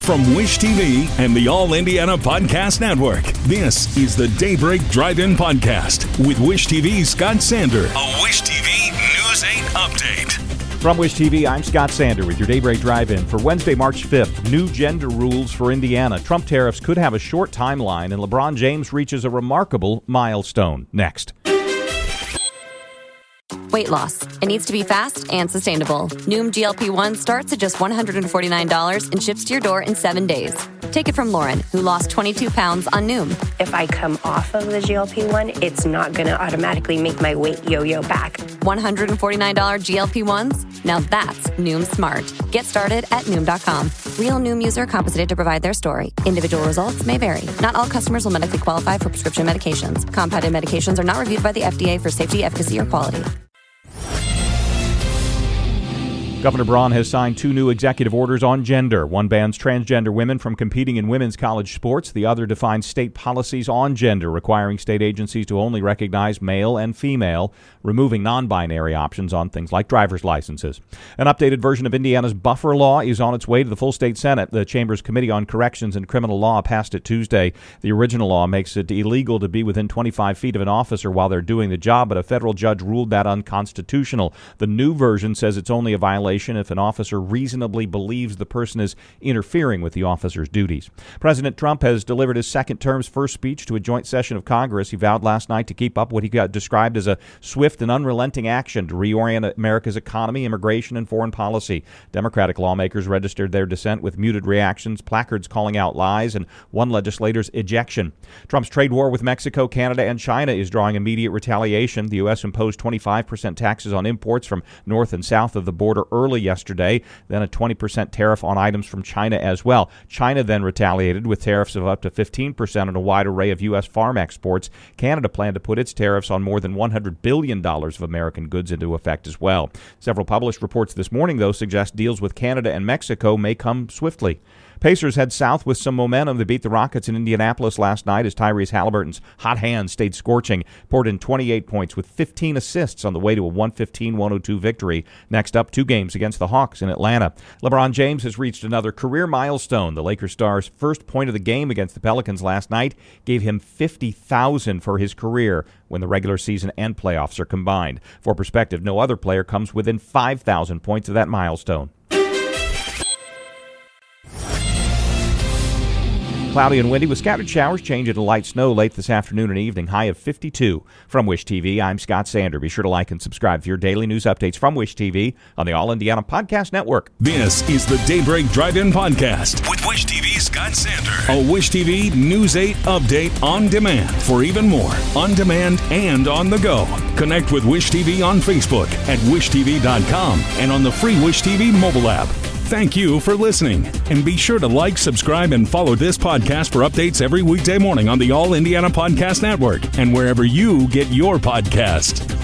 From Wish TV and the All Indiana Podcast Network, this is the Daybreak Drive-In Podcast with Wish TV's Scott Sander. A Wish TV News 8 update. From Wish TV, I'm Scott Sander with your Daybreak Drive-In. For Wednesday, March 5th, new gender rules for Indiana. Trump tariffs could have a short timeline, and LeBron James reaches a remarkable milestone. Next. Weight loss. It needs to be fast and sustainable. Noom GLP-1 starts at just $149 and ships to your door in 7 days. Take it from Lauren, who lost 22 pounds on Noom. If I come off of the GLP-1, it's not going to automatically make my weight yo-yo back. $149 GLP-1s? Now that's Noom smart. Get started at Noom.com. Real Noom user compensated to provide their story. Individual results may vary. Not all customers will medically qualify for prescription medications. Compounded medications are not reviewed by the FDA for safety, efficacy, or quality. Governor Braun has signed 2 new executive orders on gender. One bans transgender women from competing in women's college sports. The other defines state policies on gender, requiring state agencies to only recognize male and female, removing non-binary options on things like driver's licenses. An updated version of Indiana's buffer law is on its way to the full state Senate. The Chamber's Committee on Corrections and Criminal Law passed it Tuesday. The original law makes it illegal to be within 25 feet of an officer while they're doing the job, but a federal judge ruled that unconstitutional. The new version says it's only a violation if an officer reasonably believes the person is interfering with the officer's duties. President Trump has delivered his second term's first speech to a joint session of Congress. He vowed last night to keep up what he got described as a swift and unrelenting action to reorient America's economy, immigration, and foreign policy. Democratic lawmakers registered their dissent with muted reactions, placards calling out lies, and one legislator's ejection. Trump's trade war with Mexico, Canada, and China is drawing immediate retaliation. The U.S. imposed 25% taxes on imports from north and south of the border early yesterday, then a 20% tariff on items from China as well. China then retaliated with tariffs of up to 15% on a wide array of U.S. farm exports. Canada planned to put its tariffs on more than $100 billion of American goods into effect as well. Several published reports this morning, though, suggest deals with Canada and Mexico may come swiftly. Pacers head south with some momentum. They beat the Rockets in Indianapolis last night as Tyrese Halliburton's hot hand stayed scorching, poured in 28 points with 15 assists on the way to a 115-102 victory. Next up, 2 games against the Hawks in Atlanta. LeBron James has reached another career milestone. The Lakers star's first point of the game against the Pelicans last night gave him $50,000 for his career when the regular season and playoffs are combined. For perspective, no other player comes within 5,000 points of that milestone. Cloudy and windy with scattered showers, change into light snow late this afternoon and evening, high of 52. From Wish TV, I'm Scott Sander. Be sure to like and subscribe for your daily news updates from Wish TV on the All Indiana Podcast Network. This is the Daybreak Drive-In Podcast with Wish TV's Scott Sander. A Wish TV News 8 update on demand for even more on demand and on the go. Connect with Wish TV on Facebook at wishtv.com and on the free Wish TV mobile app. Thank you for listening, and be sure to like, subscribe, and follow this podcast for updates every weekday morning on the All Indiana Podcast Network and wherever you get your podcast.